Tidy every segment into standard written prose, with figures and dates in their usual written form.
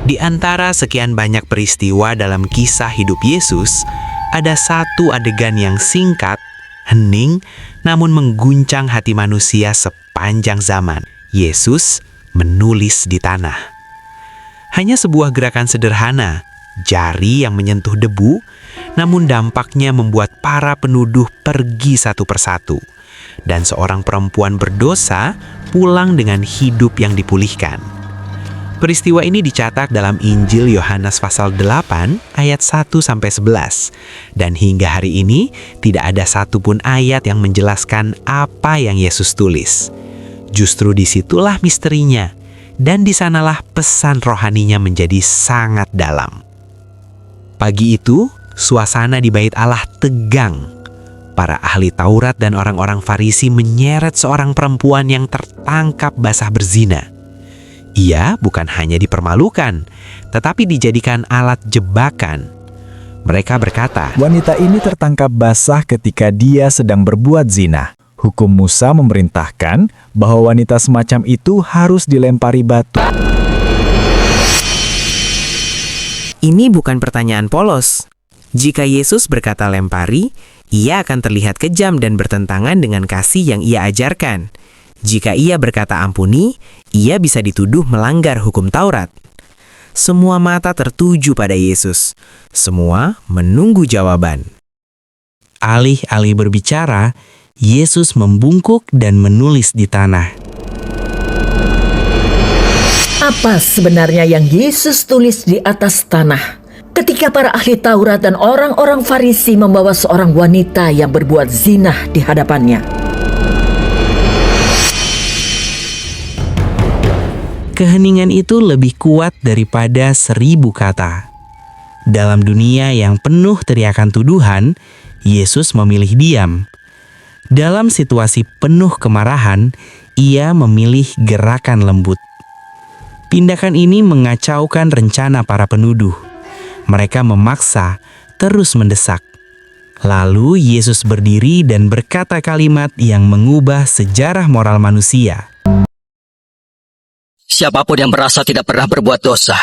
Di antara sekian banyak peristiwa dalam kisah hidup Yesus, ada satu adegan yang singkat, hening, namun mengguncang hati manusia sepanjang zaman. Yesus menulis di tanah. Hanya sebuah gerakan sederhana, jari yang menyentuh debu, namun dampaknya membuat para penuduh pergi satu persatu. Dan seorang perempuan berdosa pulang dengan hidup yang dipulihkan. Peristiwa ini dicatat dalam Injil Yohanes pasal 8 ayat 1-11. Dan hingga hari ini tidak ada satupun ayat yang menjelaskan apa yang Yesus tulis. Justru disitulah misterinya, dan disanalah pesan rohaninya menjadi sangat dalam. Pagi itu, suasana di Bait Allah tegang. Para ahli Taurat dan orang-orang Farisi menyeret seorang perempuan yang tertangkap basah berzina. Ia bukan hanya dipermalukan, tetapi dijadikan alat jebakan. Mereka berkata, "Wanita ini tertangkap basah ketika dia sedang berbuat zina. Hukum Musa memerintahkan bahwa wanita semacam itu harus dilempari batu." Ini bukan pertanyaan polos. Jika Yesus berkata lempari, ia akan terlihat kejam dan bertentangan dengan kasih yang ia ajarkan. Jika ia berkata ampuni, ia bisa dituduh melanggar hukum Taurat. Semua mata tertuju pada Yesus. Semua menunggu jawaban. alih-alih berbicara, Yesus membungkuk dan menulis di tanah. Apa sebenarnya yang Yesus tulis di atas tanah? Ketika para ahli Taurat dan orang-orang Farisi membawa seorang wanita yang berbuat zina di hadapannya. Keheningan itu lebih kuat daripada 1000 kata. Dalam dunia yang penuh teriakan tuduhan, Yesus memilih diam. Dalam situasi penuh kemarahan, ia memilih gerakan lembut. Tindakan ini mengacaukan rencana para penuduh. Mereka memaksa, terus mendesak. Lalu Yesus berdiri dan berkata kalimat yang mengubah sejarah moral manusia. Siapapun yang merasa tidak pernah berbuat dosa,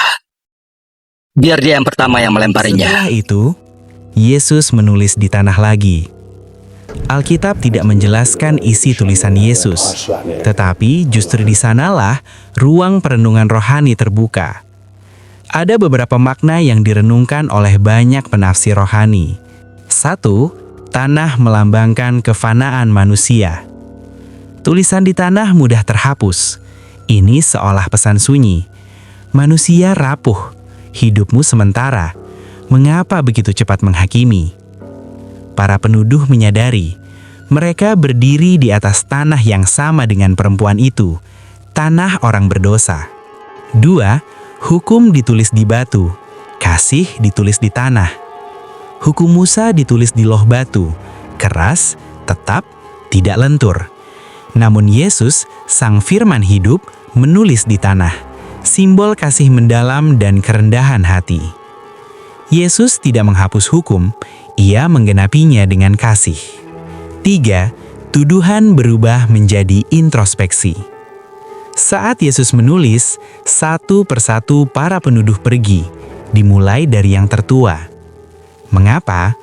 biar dia yang pertama yang melemparinya. Setelah itu, Yesus menulis di tanah lagi. Alkitab tidak menjelaskan isi tulisan Yesus, tetapi justru di sanalah ruang perenungan rohani terbuka. Ada beberapa makna yang direnungkan oleh banyak penafsir rohani. 1. Tanah melambangkan kefanaan manusia. Tulisan di tanah mudah terhapus. Ini seolah pesan sunyi. Manusia rapuh, hidupmu sementara. Mengapa begitu cepat menghakimi? Para penuduh menyadari, mereka berdiri di atas tanah yang sama dengan perempuan itu, tanah orang berdosa. 2. Hukum ditulis di batu, kasih ditulis di tanah. Hukum Musa ditulis di loh batu, keras, tetap, tidak lentur. Namun Yesus, Sang Firman hidup, menulis di tanah, simbol kasih mendalam dan kerendahan hati. Yesus tidak menghapus hukum, ia menggenapinya dengan kasih. 3. Tuduhan berubah menjadi introspeksi. Saat Yesus menulis, satu persatu para penuduh pergi, dimulai dari yang tertua. Mengapa?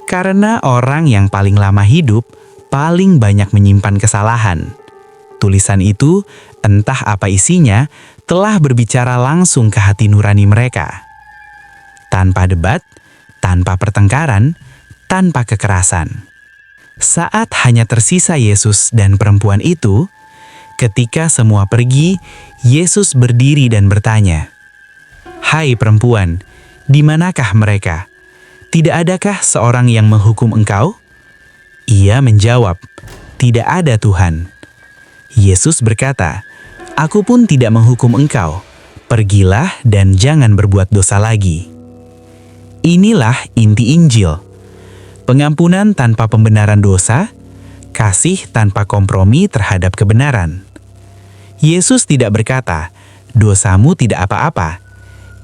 Karena orang yang paling lama hidup paling banyak menyimpan kesalahan. Tulisan itu, entah apa isinya, telah berbicara langsung ke hati nurani mereka. Tanpa debat, tanpa pertengkaran, tanpa kekerasan. Saat hanya tersisa Yesus dan perempuan itu, ketika semua pergi, Yesus berdiri dan bertanya, "Hai perempuan, di manakah mereka? Tidak adakah seorang yang menghukum engkau?" Ia menjawab, "Tidak ada Tuhan." Yesus berkata, "Aku pun tidak menghukum engkau. Pergilah dan jangan berbuat dosa lagi." Inilah inti Injil. Pengampunan tanpa pembenaran dosa, kasih tanpa kompromi terhadap kebenaran. Yesus tidak berkata, "Dosamu tidak apa-apa."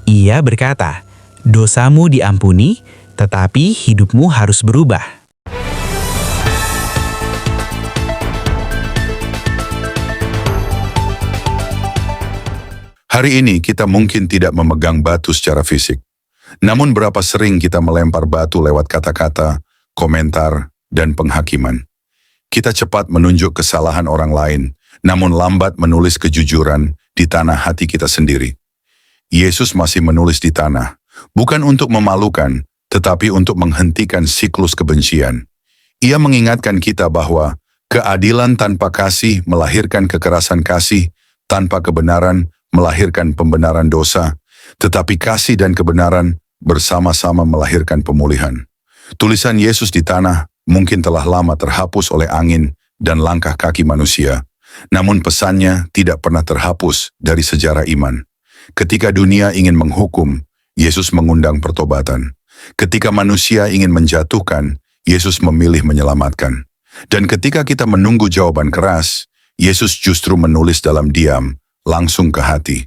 Ia berkata, "Dosamu diampuni, tetapi hidupmu harus berubah." Hari ini kita mungkin tidak memegang batu secara fisik. Namun berapa sering kita melempar batu lewat kata-kata, komentar, dan penghakiman. Kita cepat menunjuk kesalahan orang lain, namun lambat menulis kejujuran di tanah hati kita sendiri. Yesus masih menulis di tanah, bukan untuk memalukan, tetapi untuk menghentikan siklus kebencian. Ia mengingatkan kita bahwa keadilan tanpa kasih melahirkan kekerasan kasih, tanpa kebenaran melahirkan pembenaran dosa, tetapi kasih dan kebenaran bersama-sama melahirkan pemulihan. Tulisan Yesus di tanah mungkin telah lama terhapus oleh angin dan langkah kaki manusia, namun pesannya tidak pernah terhapus dari sejarah iman. Ketika dunia ingin menghukum, Yesus mengundang pertobatan. Ketika manusia ingin menjatuhkan, Yesus memilih menyelamatkan. Dan ketika kita menunggu jawaban keras, Yesus justru menulis dalam diam, langsung ke hati.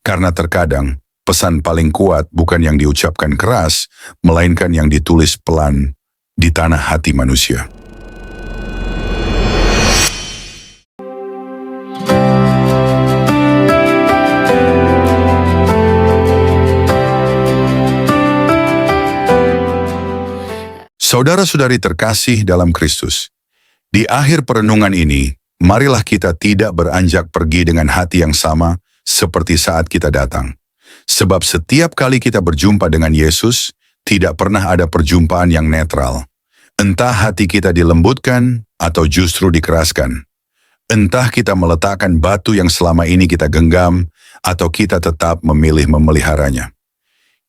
Karena terkadang, pesan paling kuat bukan yang diucapkan keras, melainkan yang ditulis pelan di tanah hati manusia. Saudara-saudari terkasih dalam Kristus, di akhir perenungan ini, marilah kita tidak beranjak pergi dengan hati yang sama seperti saat kita datang. Sebab setiap kali kita berjumpa dengan Yesus, tidak pernah ada perjumpaan yang netral. Entah hati kita dilembutkan atau justru dikeraskan. Entah kita meletakkan batu yang selama ini kita genggam atau kita tetap memilih memeliharanya.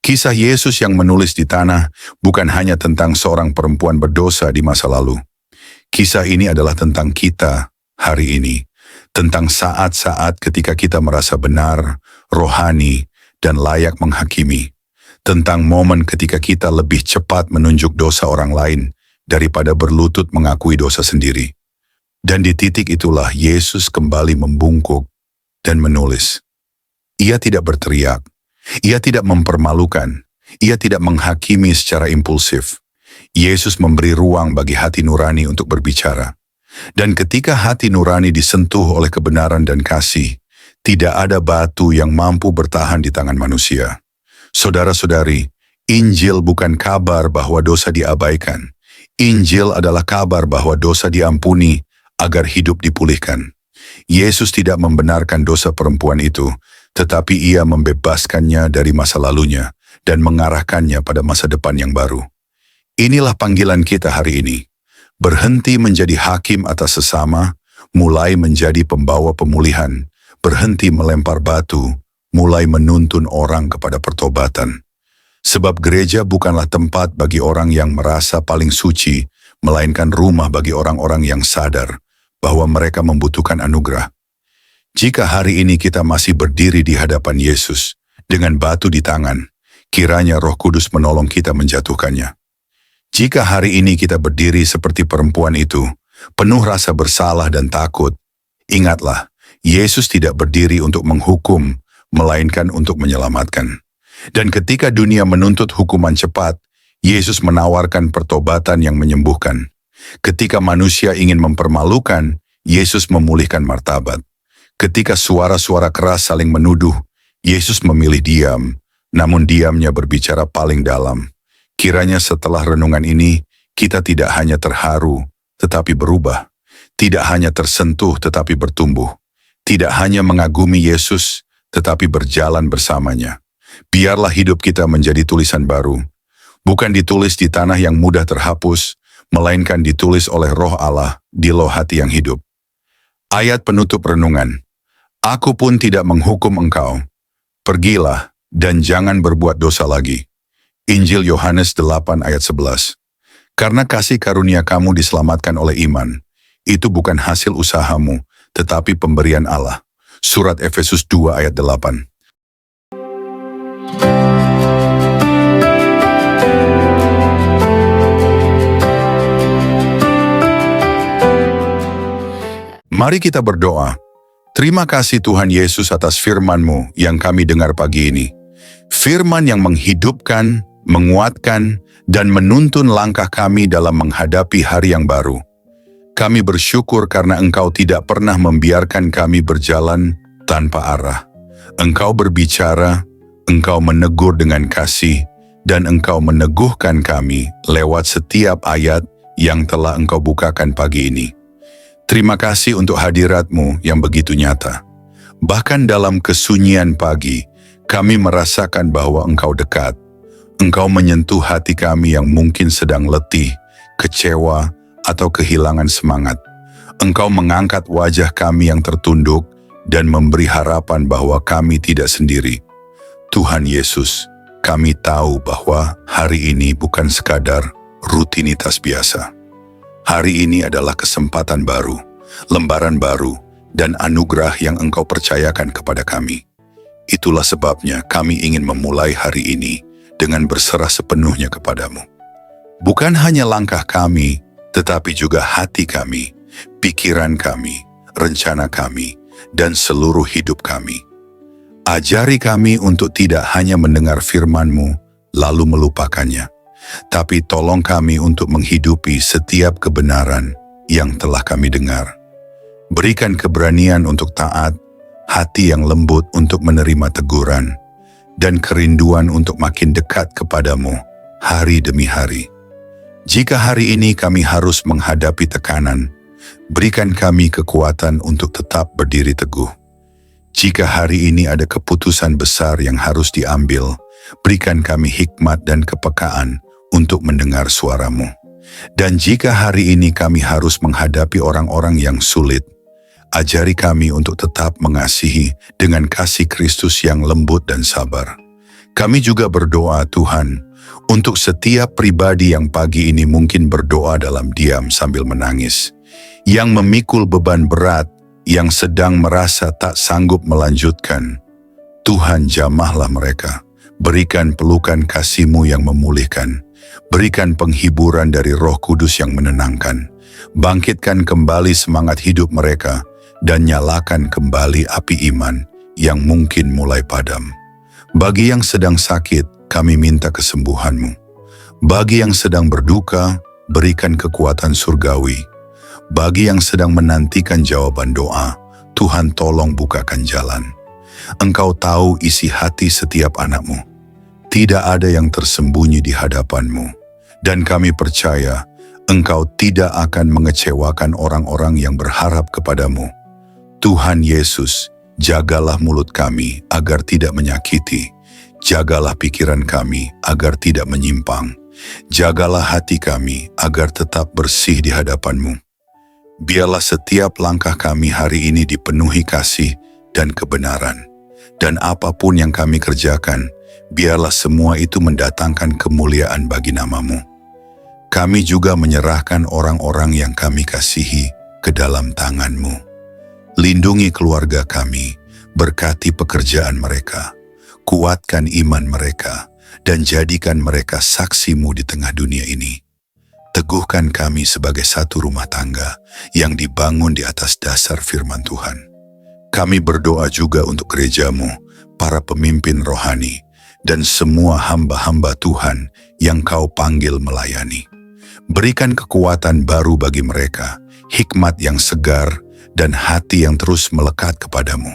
Kisah Yesus yang menulis di tanah bukan hanya tentang seorang perempuan berdosa di masa lalu. Kisah ini adalah tentang kita hari ini. Tentang saat-saat ketika kita merasa benar, rohani, dan layak menghakimi. Tentang momen ketika kita lebih cepat menunjuk dosa orang lain daripada berlutut mengakui dosa sendiri. Dan di titik itulah Yesus kembali membungkuk dan menulis. Ia tidak berteriak, ia tidak mempermalukan, ia tidak menghakimi secara impulsif. Yesus memberi ruang bagi hati nurani untuk berbicara. Dan ketika hati nurani disentuh oleh kebenaran dan kasih, tidak ada batu yang mampu bertahan di tangan manusia. Saudara-saudari, Injil bukan kabar bahwa dosa diabaikan. Injil adalah kabar bahwa dosa diampuni agar hidup dipulihkan. Yesus tidak membenarkan dosa perempuan itu, tetapi ia membebaskannya dari masa lalunya dan mengarahkannya pada masa depan yang baru. Inilah panggilan kita hari ini. Berhenti menjadi hakim atas sesama, mulai menjadi pembawa pemulihan, berhenti melempar batu, mulai menuntun orang kepada pertobatan. Sebab gereja bukanlah tempat bagi orang yang merasa paling suci, melainkan rumah bagi orang-orang yang sadar bahwa mereka membutuhkan anugerah. Jika hari ini kita masih berdiri di hadapan Yesus dengan batu di tangan, kiranya Roh Kudus menolong kita menjatuhkannya. Jika hari ini kita berdiri seperti perempuan itu, penuh rasa bersalah dan takut, ingatlah, Yesus tidak berdiri untuk menghukum, melainkan untuk menyelamatkan. Dan ketika dunia menuntut hukuman cepat, Yesus menawarkan pertobatan yang menyembuhkan. Ketika manusia ingin mempermalukan, Yesus memulihkan martabat. Ketika suara-suara keras saling menuduh, Yesus memilih diam, namun diamnya berbicara paling dalam. Kiranya setelah renungan ini, kita tidak hanya terharu, tetapi berubah. Tidak hanya tersentuh, tetapi bertumbuh. Tidak hanya mengagumi Yesus, tetapi berjalan bersamanya. Biarlah hidup kita menjadi tulisan baru. Bukan ditulis di tanah yang mudah terhapus, melainkan ditulis oleh Roh Allah di loh hati yang hidup. Ayat penutup renungan. Aku pun tidak menghukum engkau. Pergilah dan jangan berbuat dosa lagi. Injil Yohanes 8 ayat 11. Karena kasih karunia kamu diselamatkan oleh iman. Itu bukan hasil usahamu, tetapi pemberian Allah. Surat Efesus 2 ayat 8. Mari kita berdoa. Terima kasih Tuhan Yesus atas firman-Mu yang kami dengar pagi ini. Firman yang menghidupkan, menguatkan, dan menuntun langkah kami dalam menghadapi hari yang baru. Kami bersyukur karena Engkau tidak pernah membiarkan kami berjalan tanpa arah. Engkau berbicara, Engkau menegur dengan kasih, dan Engkau meneguhkan kami lewat setiap ayat yang telah Engkau bukakan pagi ini. Terima kasih untuk hadirat-Mu yang begitu nyata. Bahkan dalam kesunyian pagi, kami merasakan bahwa Engkau dekat. Engkau menyentuh hati kami yang mungkin sedang letih, kecewa, atau kehilangan semangat. Engkau mengangkat wajah kami yang tertunduk dan memberi harapan bahwa kami tidak sendiri. Tuhan Yesus, kami tahu bahwa hari ini bukan sekadar rutinitas biasa. Hari ini adalah kesempatan baru, lembaran baru, dan anugerah yang Engkau percayakan kepada kami. Itulah sebabnya kami ingin memulai hari ini dengan berserah sepenuhnya kepadamu. Bukan hanya langkah kami, tetapi juga hati kami, pikiran kami, rencana kami, dan seluruh hidup kami. Ajari kami untuk tidak hanya mendengar firman-Mu lalu melupakannya, tapi tolong kami untuk menghidupi setiap kebenaran yang telah kami dengar. Berikan keberanian untuk taat, hati yang lembut untuk menerima teguran, dan kerinduan untuk makin dekat kepadamu hari demi hari. Jika hari ini kami harus menghadapi tekanan, berikan kami kekuatan untuk tetap berdiri teguh. Jika hari ini ada keputusan besar yang harus diambil, berikan kami hikmat dan kepekaan untuk mendengar suara-Mu. Dan jika hari ini kami harus menghadapi orang-orang yang sulit, ajari kami untuk tetap mengasihi dengan kasih Kristus yang lembut dan sabar. Kami juga berdoa, Tuhan, untuk setiap pribadi yang pagi ini mungkin berdoa dalam diam sambil menangis, yang memikul beban berat, yang sedang merasa tak sanggup melanjutkan. Tuhan, jamahlah mereka, berikan pelukan kasih-Mu yang memulihkan, berikan penghiburan dari Roh Kudus yang menenangkan, bangkitkan kembali semangat hidup mereka, dan nyalakan kembali api iman yang mungkin mulai padam. Bagi yang sedang sakit, kami minta kesembuhan-Mu. Bagi yang sedang berduka, berikan kekuatan surgawi. Bagi yang sedang menantikan jawaban doa, Tuhan tolong bukakan jalan. Engkau tahu isi hati setiap anak-Mu. Tidak ada yang tersembunyi di hadapan-Mu. Dan kami percaya, Engkau tidak akan mengecewakan orang-orang yang berharap kepadamu. Tuhan Yesus, jagalah mulut kami agar tidak menyakiti. Jagalah pikiran kami agar tidak menyimpang. Jagalah hati kami agar tetap bersih di hadapan-Mu. Biarlah setiap langkah kami hari ini dipenuhi kasih dan kebenaran. Dan apapun yang kami kerjakan, biarlah semua itu mendatangkan kemuliaan bagi nama-Mu. Kami juga menyerahkan orang-orang yang kami kasihi ke dalam tangan-Mu. Lindungi keluarga kami, berkati pekerjaan mereka, kuatkan iman mereka, dan jadikan mereka saksi-Mu di tengah dunia ini. Teguhkan kami sebagai satu rumah tangga yang dibangun di atas dasar firman Tuhan. Kami berdoa juga untuk gereja-Mu, para pemimpin rohani, dan semua hamba-hamba Tuhan yang Kau panggil melayani. Berikan kekuatan baru bagi mereka, hikmat yang segar, dan hati yang terus melekat kepadamu.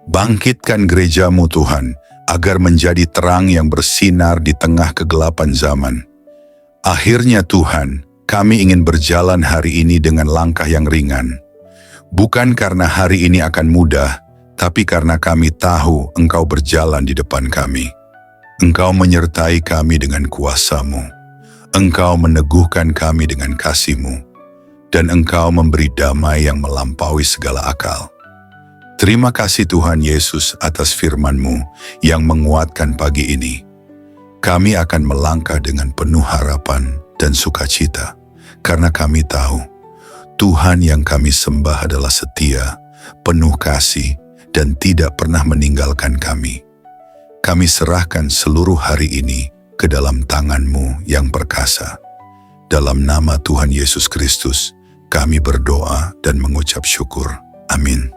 Bangkitkan gereja-Mu Tuhan, agar menjadi terang yang bersinar di tengah kegelapan zaman. Akhirnya Tuhan, kami ingin berjalan hari ini dengan langkah yang ringan. Bukan karena hari ini akan mudah, tapi karena kami tahu Engkau berjalan di depan kami. Engkau menyertai kami dengan kuasa-Mu. Engkau meneguhkan kami dengan kasih-Mu. Dan Engkau memberi damai yang melampaui segala akal. Terima kasih Tuhan Yesus atas firman-Mu yang menguatkan pagi ini. Kami akan melangkah dengan penuh harapan dan sukacita, karena kami tahu Tuhan yang kami sembah adalah setia, penuh kasih, dan tidak pernah meninggalkan kami. Kami serahkan seluruh hari ini ke dalam tangan-Mu yang perkasa. Dalam nama Tuhan Yesus Kristus, kami berdoa dan mengucap syukur. Amin.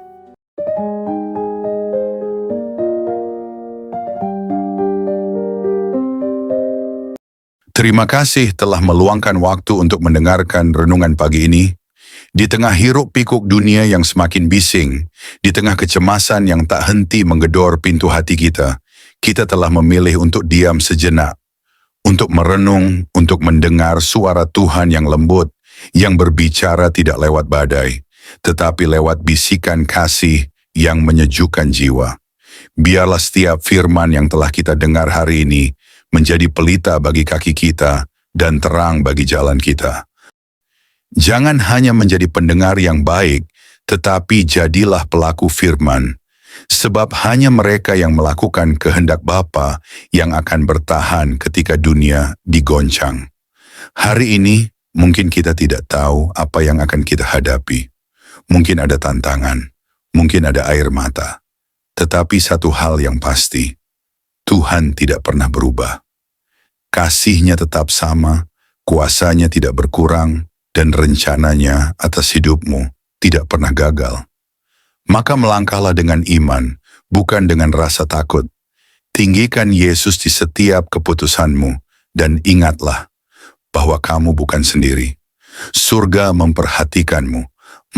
Terima kasih telah meluangkan waktu untuk mendengarkan renungan pagi ini. Di tengah hiruk pikuk dunia yang semakin bising, di tengah kecemasan yang tak henti menggedor pintu hati kita telah memilih untuk diam sejenak, untuk merenung, untuk mendengar suara Tuhan yang lembut, yang berbicara tidak lewat badai, tetapi lewat bisikan kasih yang menyejukkan jiwa. Biarlah setiap firman yang telah kita dengar hari ini menjadi pelita bagi kaki kita dan terang bagi jalan kita. Jangan hanya menjadi pendengar yang baik, tetapi jadilah pelaku firman. Sebab hanya mereka yang melakukan kehendak Bapa yang akan bertahan ketika dunia digoncang. Hari ini mungkin kita tidak tahu apa yang akan kita hadapi. Mungkin ada tantangan, mungkin ada air mata. Tetapi satu hal yang pasti, Tuhan tidak pernah berubah. Kasih-Nya tetap sama, kuasa-Nya tidak berkurang, dan rencananya atas hidupmu tidak pernah gagal. Maka melangkahlah dengan iman, bukan dengan rasa takut. Tinggikan Yesus di setiap keputusanmu, dan ingatlah bahwa kamu bukan sendiri. Surga memperhatikanmu,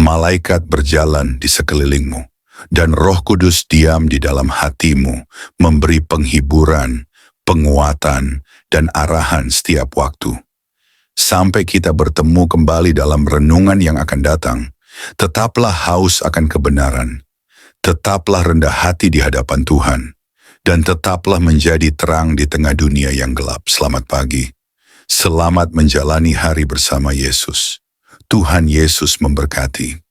malaikat berjalan di sekelilingmu, dan Roh Kudus diam di dalam hatimu, memberi penghiburan, penguatan, dan arahan setiap waktu. Sampai kita bertemu kembali dalam renungan yang akan datang, tetaplah haus akan kebenaran, tetaplah rendah hati di hadapan Tuhan, dan tetaplah menjadi terang di tengah dunia yang gelap. Selamat pagi. Selamat menjalani hari bersama Yesus. Tuhan Yesus memberkati.